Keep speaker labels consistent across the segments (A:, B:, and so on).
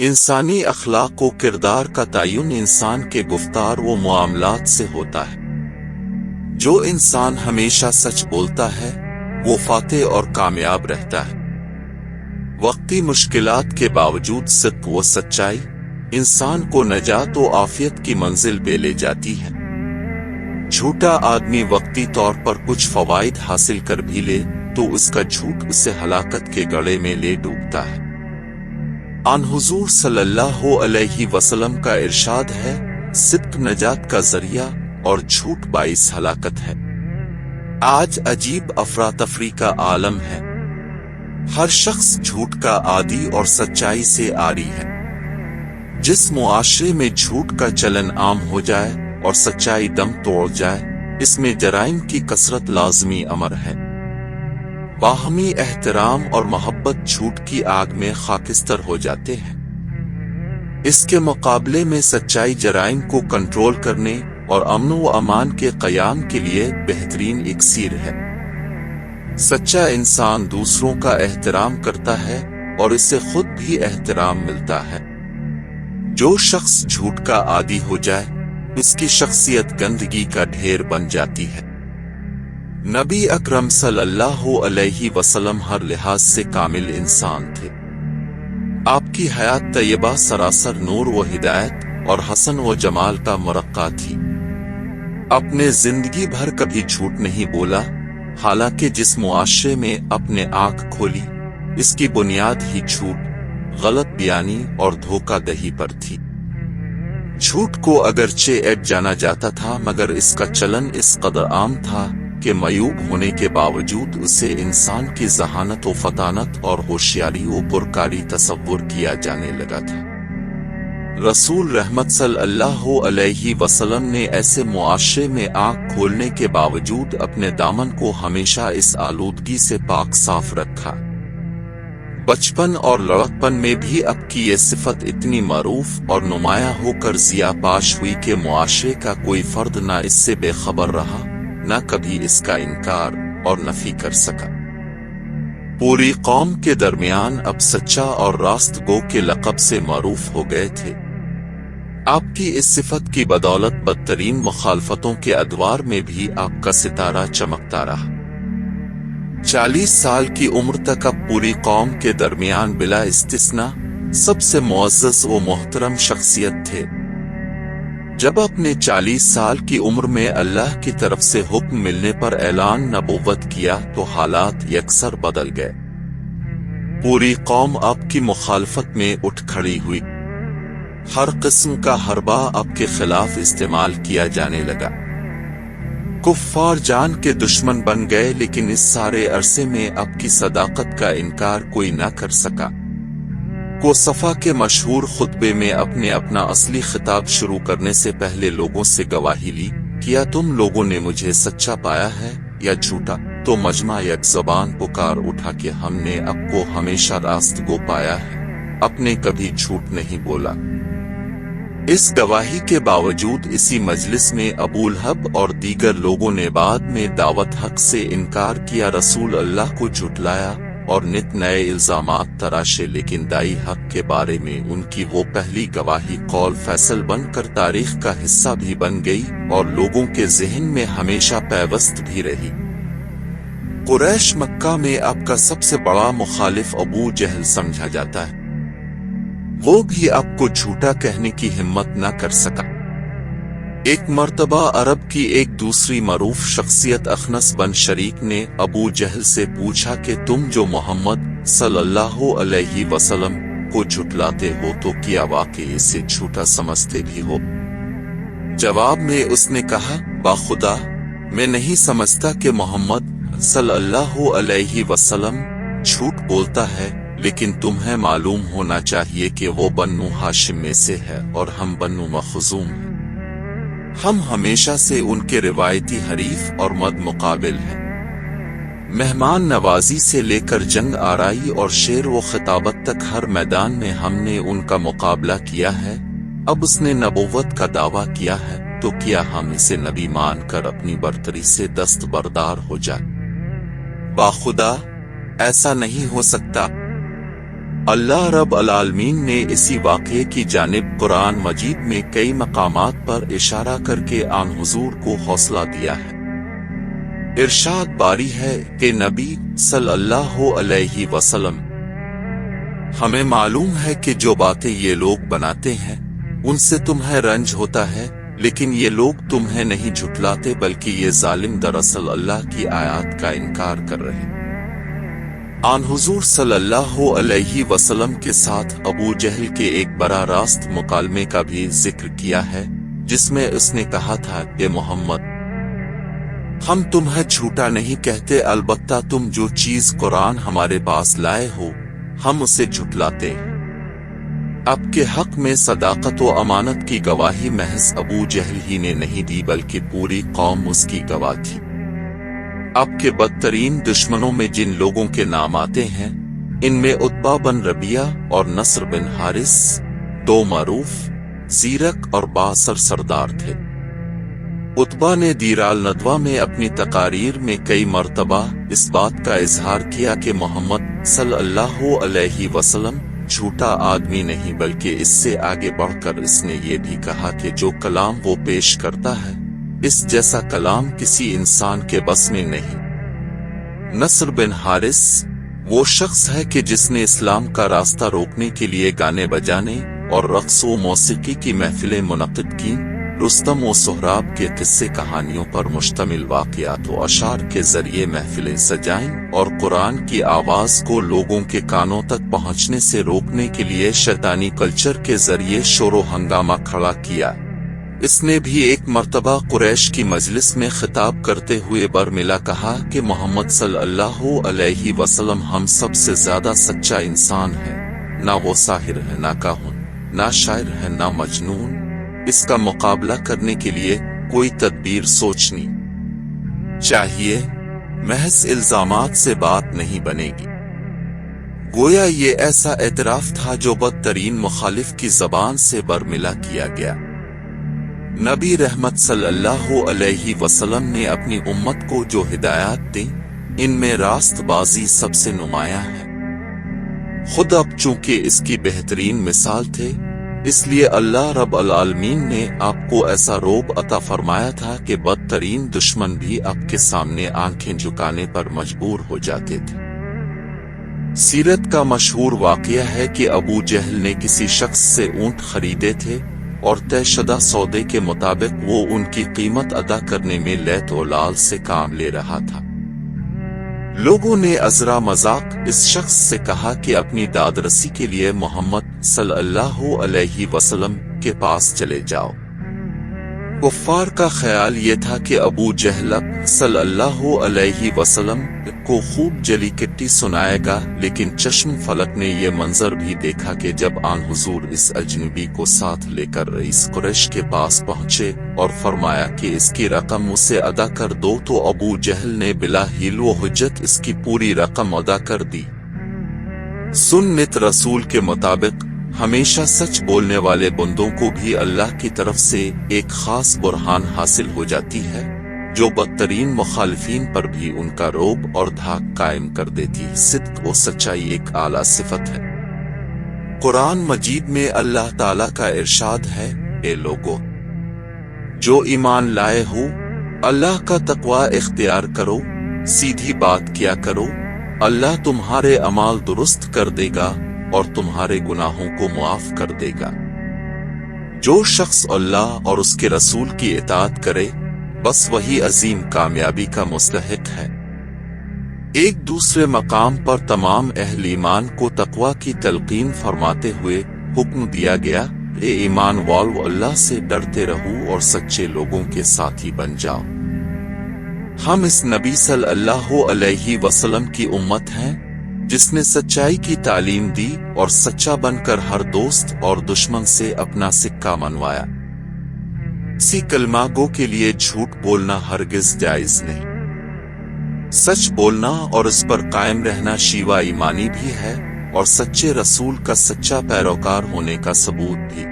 A: انسانی اخلاق و کردار کا تعین انسان کے گفتار و معاملات سے ہوتا ہے۔ جو انسان ہمیشہ سچ بولتا ہے وہ فاتح اور کامیاب رہتا ہے۔ وقتی مشکلات کے باوجود صدق و سچائی انسان کو نجات و عافیت کی منزل پہ لے جاتی ہے۔ جھوٹا آدمی وقتی طور پر کچھ فوائد حاصل کر بھی لے تو اس کا جھوٹ اسے ہلاکت کے گڑھے میں لے ڈوبتا ہے۔ آن حضور صلی اللہ علیہ وسلم کا ارشاد ہے، صدق نجات کا ذریعہ اور جھوٹ باعث ہلاکت ہے۔ آج عجیب افراتفری کا عالم ہے۔ ہر شخص جھوٹ کا عادی اور سچائی سے عاری ہے۔ جس معاشرے میں جھوٹ کا چلن عام ہو جائے اور سچائی دم توڑ جائے، اس میں جرائم کی کثرت لازمی امر ہے۔ باہمی احترام اور محبت جھوٹ کی آگ میں خاکستر ہو جاتے ہیں۔ اس کے مقابلے میں سچائی جرائم کو کنٹرول کرنے اور امن و امان کے قیام کے لیے بہترین اکسیر ہے۔ سچا انسان دوسروں کا احترام کرتا ہے اور اسے خود بھی احترام ملتا ہے۔ جو شخص جھوٹ کا عادی ہو جائے، اس کی شخصیت گندگی کا ڈھیر بن جاتی ہے۔ نبی اکرم صلی اللہ علیہ وسلم ہر لحاظ سے کامل انسان تھے۔ آپ کی حیات طیبہ سراسر نور و ہدایت اور حسن و جمال کا مرقع تھی۔ اپنے زندگی بھر کبھی جھوٹ نہیں بولا، حالانکہ جس معاشرے میں اپنے آنکھ کھولی، اس کی بنیاد ہی جھوٹ، غلط بیانی اور دھوکہ دہی پر تھی۔ جھوٹ کو اگرچہ عیب جانا جاتا تھا، مگر اس کا چلن اس قدر عام تھا کہ معیوب ہونے کے باوجود اسے انسان کی ذہانت و فطانت اور ہوشیاری و پرکاری تصور کیا جانے لگا تھا۔ رسول رحمت صلی اللہ علیہ وسلم نے ایسے معاشرے میں آنکھ کھولنے کے باوجود اپنے دامن کو ہمیشہ اس آلودگی سے پاک صاف رکھا۔ بچپن اور لڑکپن میں بھی اب کی یہ صفت اتنی معروف اور نمایاں ہو کر ضیا پاش ہوئی کہ معاشرے کا کوئی فرد نہ اس سے بے خبر رہا، نہ کبھی اس کا انکار اور نفی کر سکا۔ پوری قوم کے درمیان اب سچا اور راست گو کے لقب سے معروف ہو گئے تھے۔ آپ کی اس صفت کی بدولت بدترین مخالفتوں کے ادوار میں بھی آپ کا ستارہ چمکتا رہا۔ 40 سال کی عمر تک اب پوری قوم کے درمیان بلا استثناء سب سے معزز و محترم شخصیت تھے۔ جب اپنے 40 سال کی عمر میں اللہ کی طرف سے حکم ملنے پر اعلان نبوت کیا تو حالات یکسر بدل گئے۔ پوری قوم آپ کی مخالفت میں اٹھ کھڑی ہوئی۔ ہر قسم کا حربہ آپ کے خلاف استعمال کیا جانے لگا۔ کفار جان کے دشمن بن گئے، لیکن اس سارے عرصے میں آپ کی صداقت کا انکار کوئی نہ کر سکا۔ کو صفا کے مشہور خطبے میں اپنا اصلی خطاب شروع کرنے سے پہلے لوگوں سے گواہی لی، کیا تم لوگوں نے مجھے سچا پایا ہے یا جھوٹا؟ تو مجمع یک زبان پکار اٹھا کہ ہم نے آپ کو ہمیشہ راست گو پایا ہے، آپ نے کبھی جھوٹ نہیں بولا۔ اس گواہی کے باوجود اسی مجلس میں ابو لہب اور دیگر لوگوں نے بعد میں دعوت حق سے انکار کیا، رسول اللہ کو جھٹلایا اور نت نئے الزامات تراشے، لیکن دائی حق کے بارے میں ان کی وہ پہلی گواہی قول فیصل بن کر تاریخ کا حصہ بھی بن گئی اور لوگوں کے ذہن میں ہمیشہ پیوست بھی رہی۔ قریش مکہ میں آپ کا سب سے بڑا مخالف ابو جہل سمجھا جاتا ہے۔ وہ بھی آپ کو جھوٹا کہنے کی ہمت نہ کر سکا۔ ایک مرتبہ عرب کی ایک دوسری معروف شخصیت اخنس بن شریک نے ابو جہل سے پوچھا کہ تم جو محمد صلی اللہ علیہ وسلم کو جھٹلاتے ہو تو کیا واقعی اسے جھوٹا سمجھتے بھی ہو؟ جواب میں اس نے کہا، باخدا میں نہیں سمجھتا کہ محمد صلی اللہ علیہ وسلم جھوٹ بولتا ہے، لیکن تمہیں معلوم ہونا چاہیے کہ وہ بنو ہاشم میں سے ہے اور ہم بنو مخزوم ہیں۔ ہم ہمیشہ سے ان کے روایتی حریف اور مد مقابل ہیں۔ مہمان نوازی سے لے کر جنگ آرائی اور شعر و خطابت تک ہر میدان میں ہم نے ان کا مقابلہ کیا ہے۔ اب اس نے نبوت کا دعویٰ کیا ہے تو کیا ہم اسے نبی مان کر اپنی برتری سے دستبردار ہو جائیں؟ باخدا ایسا نہیں ہو سکتا۔ اللہ رب العالمین نے اسی واقعے کی جانب قرآن مجید میں کئی مقامات پر اشارہ کر کے آن حضور کو حوصلہ دیا ہے۔ ارشاد باری ہے کہ نبی صلی اللہ علیہ وسلم، ہمیں معلوم ہے کہ جو باتیں یہ لوگ بناتے ہیں ان سے تمہیں رنج ہوتا ہے، لیکن یہ لوگ تمہیں نہیں جھٹلاتے بلکہ یہ ظالم دراصل اللہ کی آیات کا انکار کر رہے ہیں۔ آن حضور صلی اللہ علیہ وسلم کے ساتھ ابو جہل کے ایک براہ راست مکالمے کا بھی ذکر کیا ہے، جس میں اس نے کہا تھا کہ محمد، ہم تمہیں جھوٹا نہیں کہتے، البتہ تم جو چیز قرآن ہمارے پاس لائے ہو ہم اسے جھٹلاتے ہیں۔ اب کے حق میں صداقت و امانت کی گواہی محض ابو جہل ہی نے نہیں دی بلکہ پوری قوم اس کی گواہ تھی۔ اب کے بدترین دشمنوں میں جن لوگوں کے نام آتے ہیں ان میں عتبہ بن ربیعہ اور نصر بن حارث، دو معروف، زیرک اور بااثر سردار تھے۔ عتبہ نے دیر الندوہ میں اپنی تقاریر میں کئی مرتبہ اس بات کا اظہار کیا کہ محمد صلی اللہ علیہ وسلم جھوٹا آدمی نہیں، بلکہ اس سے آگے بڑھ کر اس نے یہ بھی کہا کہ جو کلام وہ پیش کرتا ہے اس جیسا کلام کسی انسان کے بس میں نہیں۔ نصر بن حارث وہ شخص ہے کہ جس نے اسلام کا راستہ روکنے کے لیے گانے بجانے اور رقص و موسیقی کی محفلیں منعقد کی، رستم و سہراب کے قصے کہانیوں پر مشتمل واقعات و اشعار کے ذریعے محفلیں سجائیں اور قرآن کی آواز کو لوگوں کے کانوں تک پہنچنے سے روکنے کے لیے شیطانی کلچر کے ذریعے شور و ہنگامہ کھڑا کیا۔ اس نے بھی ایک مرتبہ قریش کی مجلس میں خطاب کرتے ہوئے برملا کہا کہ محمد صلی اللہ علیہ وسلم ہم سب سے زیادہ سچا انسان ہے، نہ وہ ساحر ہے، نہ کاہن، نہ شاعر ہے، نہ مجنون۔ اس کا مقابلہ کرنے کے لیے کوئی تدبیر سوچنی چاہیے، محض الزامات سے بات نہیں بنے گی۔ گویا یہ ایسا اعتراف تھا جو بدترین مخالف کی زبان سے برملا کیا گیا۔ نبی رحمت صلی اللہ علیہ وسلم نے اپنی امت کو جو ہدایات دیں ان میں راست بازی سب سے نمایاں ہے۔ خود اب چونکہ اس کی بہترین مثال تھے، اس لیے اللہ رب العالمین نے آپ کو ایسا رعب عطا فرمایا تھا کہ بدترین دشمن بھی آپ کے سامنے آنکھیں جھکانے پر مجبور ہو جاتے تھے۔ سیرت کا مشہور واقعہ ہے کہ ابو جہل نے کسی شخص سے اونٹ خریدے تھے اور طے شدہ سودے کے مطابق وہ ان کی قیمت ادا کرنے میں لیت و لال سے کام لے رہا تھا۔ لوگوں نے ازرا مذاق اس شخص سے کہا کہ اپنی دادرسی کے لیے محمد صلی اللہ علیہ وسلم کے پاس چلے جاؤ۔ کفار کا خیال یہ تھا کہ ابو جہل صلی اللہ علیہ وسلم کو خوب جلی کٹی سنائے گا، لیکن چشم فلک نے یہ منظر بھی دیکھا کہ جب آن حضور اس اجنبی کو ساتھ لے کر رئیس قریش کے پاس پہنچے اور فرمایا کہ اس کی رقم اسے ادا کر دو، تو ابو جہل نے بلا حیل و حجت اس کی پوری رقم ادا کر دی۔ سنت رسول کے مطابق ہمیشہ سچ بولنے والے بندوں کو بھی اللہ کی طرف سے ایک خاص برہان حاصل ہو جاتی ہے جو بدترین مخالفین پر بھی ان کا رعب اور دھاک قائم کر دیتی ہے۔ صدق و سچائی ایک اعلیٰ صفت ہے۔ قرآن مجید میں اللہ تعالیٰ کا ارشاد ہے، اے لوگو جو ایمان لائے ہو، اللہ کا تقوی اختیار کرو، سیدھی بات کیا کرو، اللہ تمہارے اعمال درست کر دے گا اور تمہارے گناہوں کو معاف کر دے گا۔ جو شخص اللہ اور اس کے رسول کی اطاعت کرے بس وہی عظیم کامیابی کا مستحق ہے۔ ایک دوسرے مقام پر تمام اہل ایمان کو تقوی کی تلقین فرماتے ہوئے حکم دیا گیا، اے ایمان والو اللہ سے ڈرتے رہو اور سچے لوگوں کے ساتھی بن جاؤ۔ ہم اس نبی صلی اللہ علیہ وسلم کی امت ہیں جس نے سچائی کی تعلیم دی اور سچا بن کر ہر دوست اور دشمن سے اپنا سکہ منوایا۔ کسی کلمہ گو کے لیے جھوٹ بولنا ہرگز جائز نہیں۔ سچ بولنا اور اس پر قائم رہنا شیوا ایمانی بھی ہے اور سچے رسول کا سچا پیروکار ہونے کا ثبوت بھی۔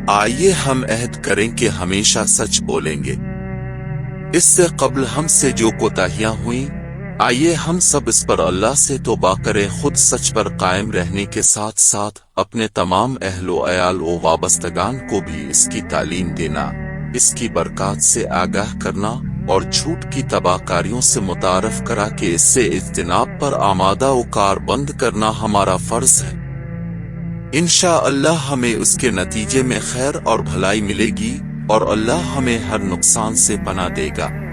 A: آئیے ہم عہد کریں کہ ہمیشہ سچ بولیں گے۔ اس سے قبل ہم سے جو کوتاہیاں ہوئیں آئیے ہم سب اس پر اللہ سے توبہ کریں، خود سچ پر قائم رہنے کے ساتھ ساتھ اپنے تمام اہل و عیال و وابستگان کو بھی اس کی تعلیم دینا، اس کی برکات سے آگاہ کرنا اور جھوٹ کی تباہ کاریوں سے متعارف کرا کے اس سے اجتناب پر آمادہ و کاربند کرنا ہمارا فرض ہے۔ انشاءاللہ ہمیں اس کے نتیجے میں خیر اور بھلائی ملے گی اور اللہ ہمیں ہر نقصان سے پناہ دے گا۔